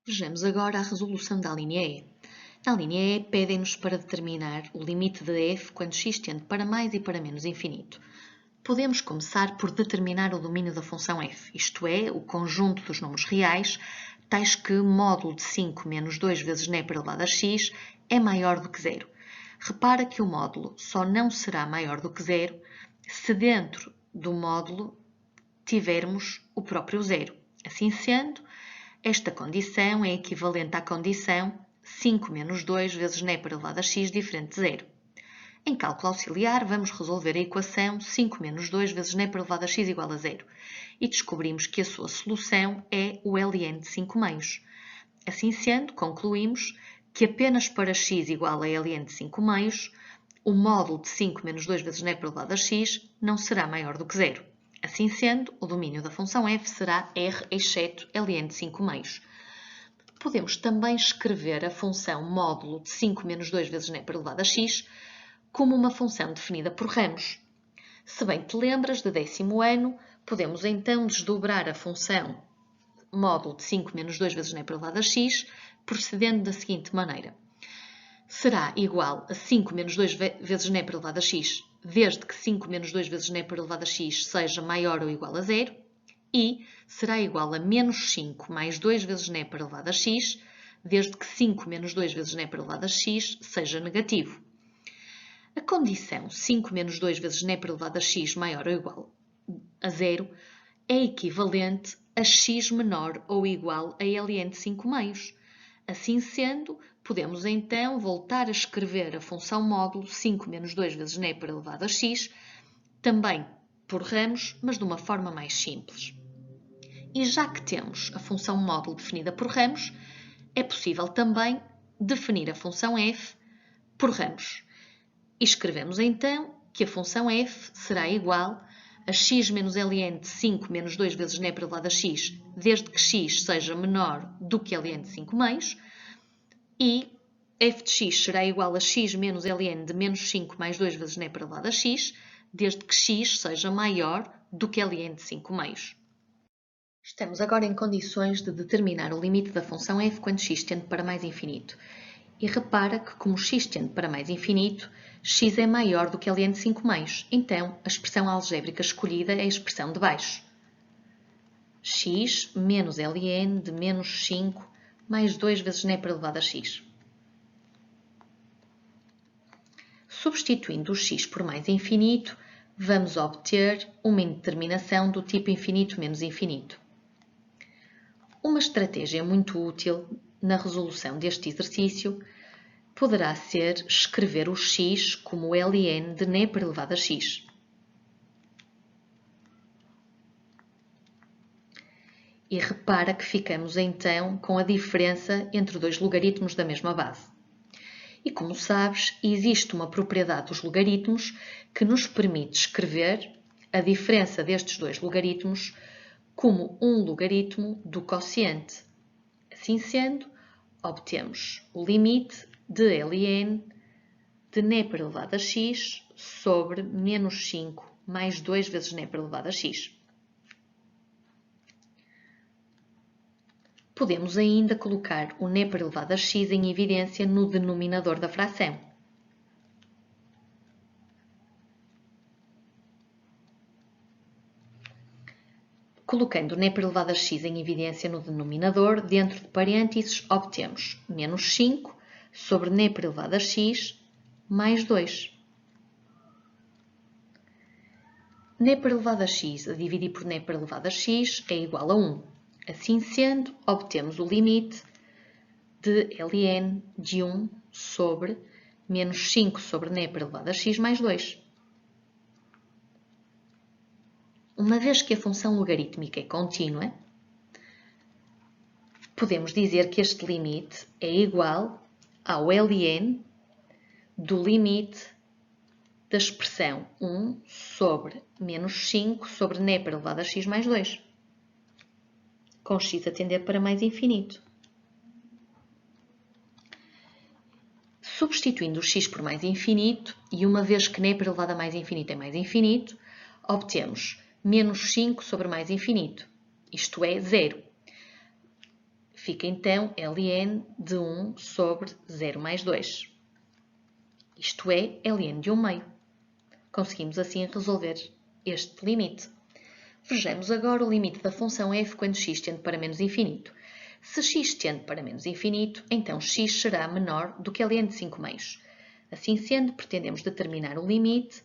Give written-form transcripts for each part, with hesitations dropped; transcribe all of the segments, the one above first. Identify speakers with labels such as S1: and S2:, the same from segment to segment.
S1: Vejamos agora a resolução da linha E. Na linha E, pedem-nos para determinar o limite de f quando x tende para mais e para menos infinito. Podemos começar por determinar o domínio da função f, isto é, o conjunto dos números reais, tais que módulo de 5 menos 2 vezes n elevado a x é maior do que zero. Repara que o módulo só não será maior do que zero se dentro do módulo tivermos o próprio zero. Assim sendo, esta condição é equivalente à condição 5 menos 2 vezes n elevado a x diferente de zero. Em cálculo auxiliar, vamos resolver a equação 5 menos 2 vezes n elevado a x igual a zero e descobrimos que a sua solução é o ln de 5 meios. Assim sendo, concluímos que apenas para x igual a ln de 5 meios, o módulo de 5 menos 2 vezes n elevado a x não será maior do que zero. Assim sendo, o domínio da função f será r exceto ln de 5 meios. Podemos também escrever a função módulo de 5 menos 2 vezes n elevado a x como uma função definida por ramos. Se bem te lembras de 10º ano, podemos então desdobrar a função módulo de 5 menos 2 vezes n elevado a x, procedendo da seguinte maneira. Será igual a 5 menos 2 vezes n elevado a x, desde que 5 menos 2 vezes n elevado a x seja maior ou igual a zero, e será igual a menos 5 mais 2 vezes n elevado a x, desde que 5 menos 2 vezes n elevado a x seja negativo. A condição 5 menos 2 vezes n elevado a x maior ou igual a zero é equivalente a x menor ou igual a ln de 5 meios. Assim sendo, podemos então voltar a escrever a função módulo 5 menos 2 vezes n elevado a x, também por ramos, mas de uma forma mais simples. E já que temos a função módulo definida por ramos, é possível também definir a função f por ramos. E escrevemos então que a função f será igual a x menos ln de 5 menos 2 vezes n elevado a x, desde que x seja menor do que ln de 5 meios, e f de x será igual a x menos ln de menos 5 mais 2 vezes n elevado a x, desde que x seja maior do que ln de 5 meios. Estamos agora em condições de determinar o limite da função f quando x tende para mais infinito. E repara que, como x tende para mais infinito, x é maior do que ln de 5 meios. Então, a expressão algébrica escolhida é a expressão de baixo. X menos ln de menos 5 mais 2 vezes n elevado a x. Substituindo o x por mais infinito, vamos obter uma indeterminação do tipo infinito menos infinito. Uma estratégia muito útil na resolução deste exercício poderá ser escrever o x como ln de n elevado a x. E repara que ficamos então com a diferença entre dois logaritmos da mesma base. E como sabes, existe uma propriedade dos logaritmos que nos permite escrever a diferença destes dois logaritmos como um logaritmo do quociente. Assim sendo, obtemos o limite de ln de n elevado a x sobre menos 5 mais 2 vezes n elevado a x. Podemos ainda colocar o n elevado a x em evidência no denominador da fração. Colocando o n elevado a x em evidência no denominador, dentro de parênteses, obtemos menos 5 sobre n elevado a x mais 2. n elevado a x a dividir por n elevado a x é igual a 1. Assim sendo, obtemos o limite de ln de 1 sobre menos 5 sobre n elevado a x mais 2. Uma vez que a função logarítmica é contínua, podemos dizer que este limite é igual ao ln do limite da expressão 1 sobre menos 5 sobre n elevado a x mais 2, com x a tender para mais infinito. Substituindo o x por mais infinito, e uma vez que n elevado a mais infinito é mais infinito, obtemos menos 5 sobre mais infinito, isto é, 0. Fica então ln de 1 sobre 0 mais 2. Isto é, ln de 1 meio. Conseguimos assim resolver este limite. Vejamos agora o limite da função f quando x tende para menos infinito. Se x tende para menos infinito, então x será menor do que ln de 5 meios. Assim sendo, pretendemos determinar o limite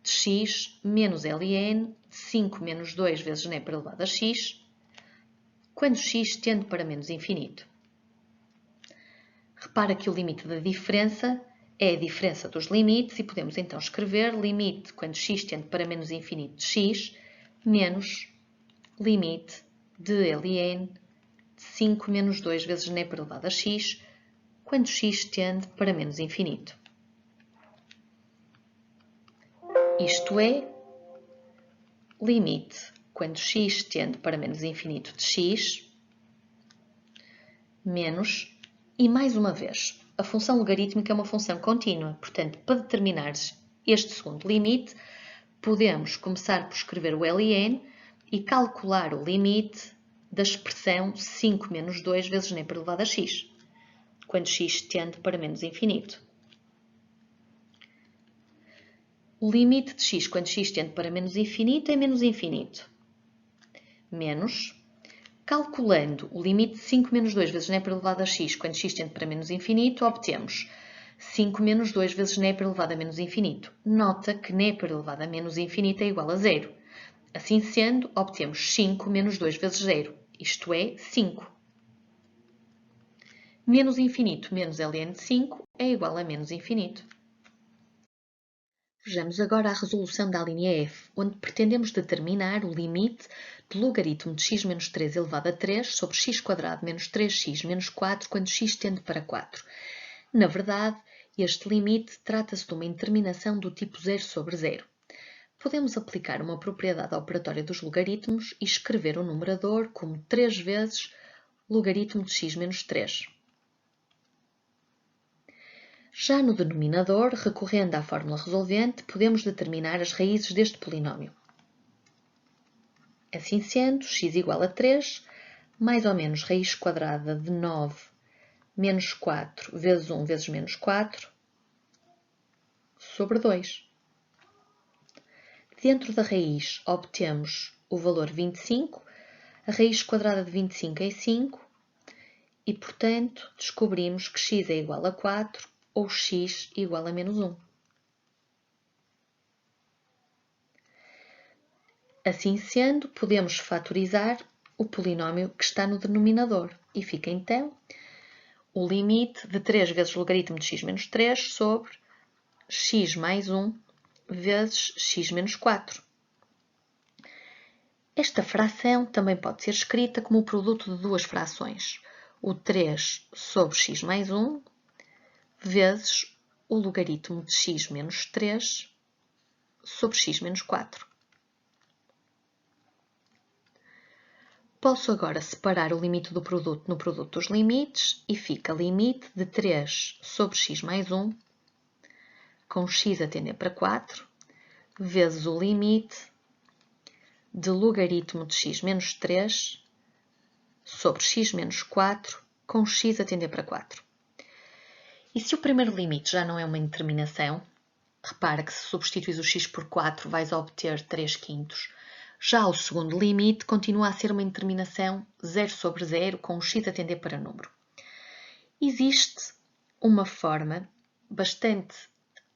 S1: de x menos ln de 5 menos 2 vezes n elevado a x, quando x tende para menos infinito. Repara que o limite da diferença é a diferença dos limites e podemos então escrever limite quando x tende para menos infinito de x menos limite de ln de 5 menos 2 vezes n elevado a x quando x tende para menos infinito. Isto é, limite quando x tende para menos infinito de x menos, e mais uma vez, a função logarítmica é uma função contínua, portanto, para determinares este segundo limite, podemos começar por escrever o ln e calcular o limite da expressão 5 menos 2 vezes n elevado a x, quando x tende para menos infinito. O limite de x quando x tende para menos infinito é menos infinito. Menos, calculando o limite de 5 menos 2 vezes n elevado a x quando x tende para menos infinito, obtemos 5 menos 2 vezes n elevado a menos infinito. Nota que n elevado a menos infinito é igual a 0. Assim sendo, obtemos 5 menos 2 vezes 0, isto é, 5. Menos infinito menos ln de 5 é igual a menos infinito. Vejamos agora a resolução da linha f, onde pretendemos determinar o limite do logaritmo de x menos 3 elevado a 3 sobre x² menos 3x menos 4 quando x tende para 4. Na verdade, este limite trata-se de uma indeterminação do tipo 0 sobre 0. Podemos aplicar uma propriedade operatória dos logaritmos e escrever o numerador como 3 vezes logaritmo de x menos 3. Já no denominador, recorrendo à fórmula resolvente, podemos determinar as raízes deste polinómio. Assim sendo, x igual a 3, mais ou menos raiz quadrada de 9 menos 4 vezes 1 vezes menos 4 sobre 2. Dentro da raiz obtemos o valor 25, a raiz quadrada de 25 é 5 e, portanto, descobrimos que x é igual a 4 ou x igual a menos 1. Assim sendo, podemos fatorizar o polinómio que está no denominador e fica então o limite de 3 vezes logaritmo de x menos 3 sobre x mais 1 vezes x menos 4. Esta fração também pode ser escrita como o produto de duas frações, o 3 sobre x mais 1 vezes o logaritmo de x menos 3 sobre x menos 4. Posso agora separar o limite do produto no produto dos limites e fica limite de 3 sobre x mais 1, com x a tender para 4, vezes o limite de logaritmo de x menos 3 sobre x menos 4, com x a tender para 4. E se o primeiro limite já não é uma indeterminação, repara que se substituís o x por 4 vais obter 3/5. Já o segundo limite continua a ser uma indeterminação 0 sobre 0 com o x a tender para número. Existe uma forma bastante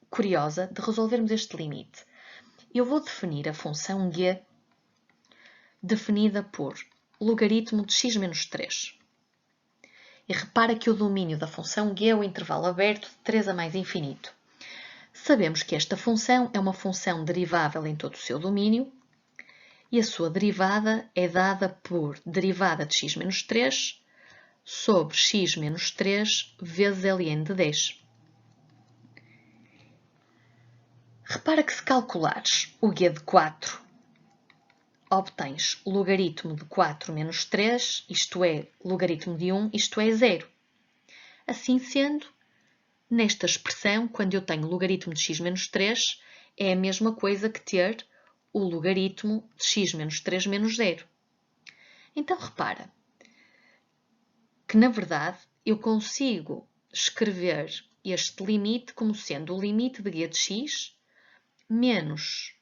S1: curiosa de resolvermos este limite. Eu vou definir a função g definida por logaritmo de x menos 3. E repara que o domínio da função g é o intervalo aberto de 3 a mais infinito. Sabemos que esta função é uma função derivável em todo o seu domínio e a sua derivada é dada por derivada de x menos 3 sobre x menos 3 vezes ln de 10. Repara que se calculares o g de 4, obtens o logaritmo de 4 menos 3, isto é, logaritmo de 1, isto é 0. Assim sendo, nesta expressão, quando eu tenho logaritmo de x menos 3, é a mesma coisa que ter o logaritmo de x menos 3 menos 0. Então, repara, que, na verdade, eu consigo escrever este limite como sendo o limite de g de x menos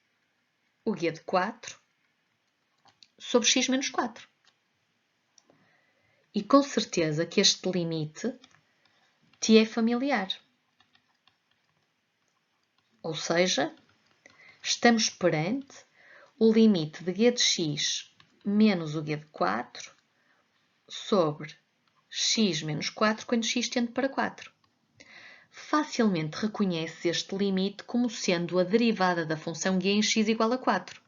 S1: o g de 4 sobre x menos 4. E com certeza que este limite te é familiar. Ou seja, estamos perante o limite de g de x menos o g de 4 sobre x menos 4 quando x tende para 4. Facilmente reconheces este limite como sendo a derivada da função g em x igual a 4.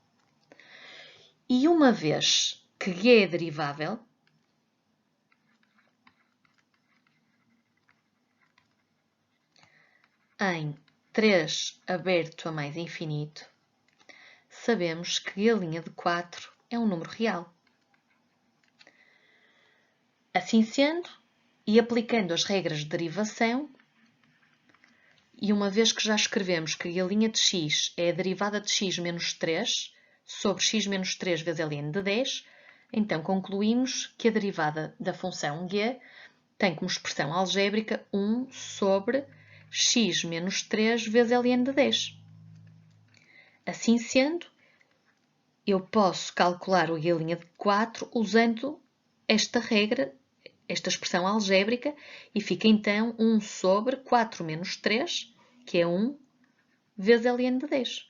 S1: E uma vez que g é derivável, em 3 aberto a mais infinito, sabemos que g' de 4 é um número real. Assim sendo, e aplicando as regras de derivação, e uma vez que já escrevemos que g' de x é a derivada de x menos 3 sobre x menos 3 vezes ln de 10, então concluímos que a derivada da função g tem como expressão algébrica 1 sobre x menos 3 vezes ln de 10. Assim sendo, eu posso calcular o g' de 4 usando esta regra, esta expressão algébrica, e fica então 1 sobre 4 menos 3, que é 1, vezes ln de 10.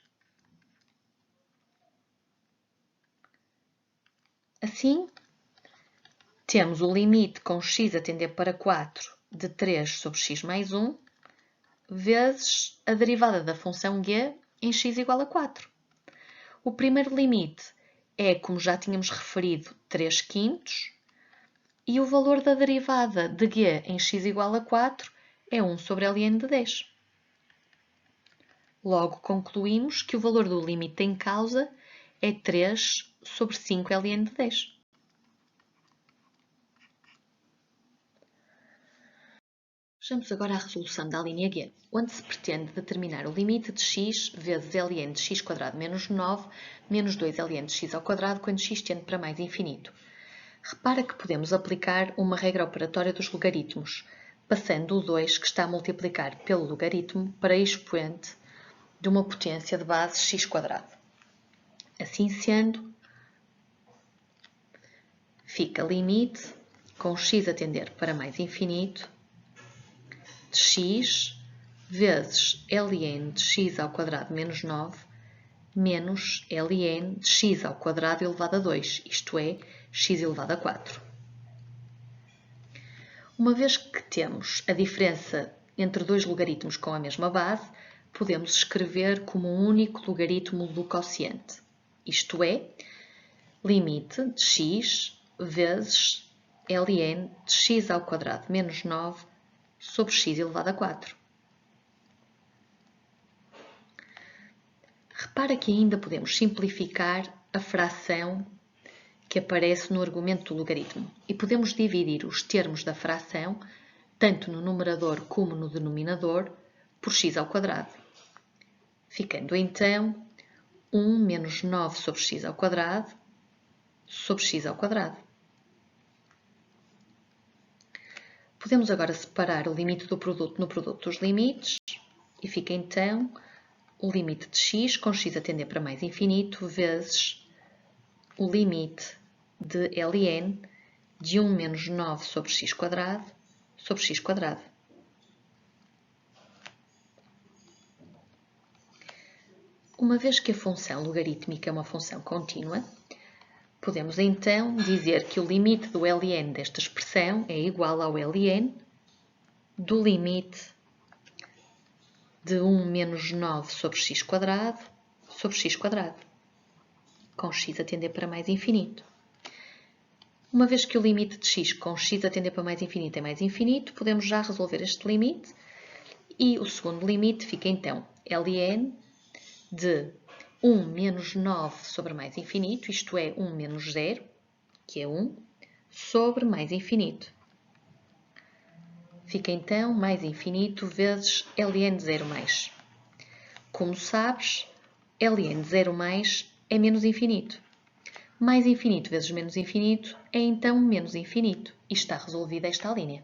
S1: Assim, temos o limite com x a tender para 4 de 3 sobre x mais 1, vezes a derivada da função g em x igual a 4. O primeiro limite é, como já tínhamos referido, 3/5, e o valor da derivada de g em x igual a 4 é 1 sobre ln de 10. Logo, concluímos que o valor do limite em causa é 3 sobre 5 ln de 10. Vejamos agora a resolução da linha G, onde se pretende determinar o limite de x vezes ln de x² menos 9 menos 2 ln de x² quando x tende para mais infinito. Repara que podemos aplicar uma regra operatória dos logaritmos, passando o 2 que está a multiplicar pelo logaritmo para expoente de uma potência de base x². Assim sendo, fica limite com x a tender para mais infinito de x vezes ln de x² menos 9 menos ln de x² elevado a 2, isto é, x elevado a 4. Uma vez que temos a diferença entre dois logaritmos com a mesma base, podemos escrever como um único logaritmo do quociente, isto é, limite de x vezes ln de x² menos 9 sobre x elevado a 4. Repara que ainda podemos simplificar a fração que aparece no argumento do logaritmo e podemos dividir os termos da fração, tanto no numerador como no denominador, por x², ficando então 1 menos 9 sobre x² sobre x². Podemos agora separar o limite do produto no produto dos limites e fica então o limite de x com x a tender para mais infinito vezes o limite de ln de 1 menos 9 sobre x² sobre x². Uma vez que a função logarítmica é uma função contínua, podemos então dizer que o limite do ln desta expressão é igual ao ln do limite de 1 menos 9 sobre x² sobre x², com x a tender para mais infinito. Uma vez que o limite de x com x a tender para mais infinito é mais infinito, podemos já resolver este limite e o segundo limite fica então ln de 1 menos 9 sobre mais infinito, isto é, 1 menos 0, que é 1, sobre mais infinito. Fica então mais infinito vezes ln de 0 mais. Como sabes, ln de 0 mais é menos infinito. Mais infinito vezes menos infinito é então menos infinito. e está resolvida esta linha.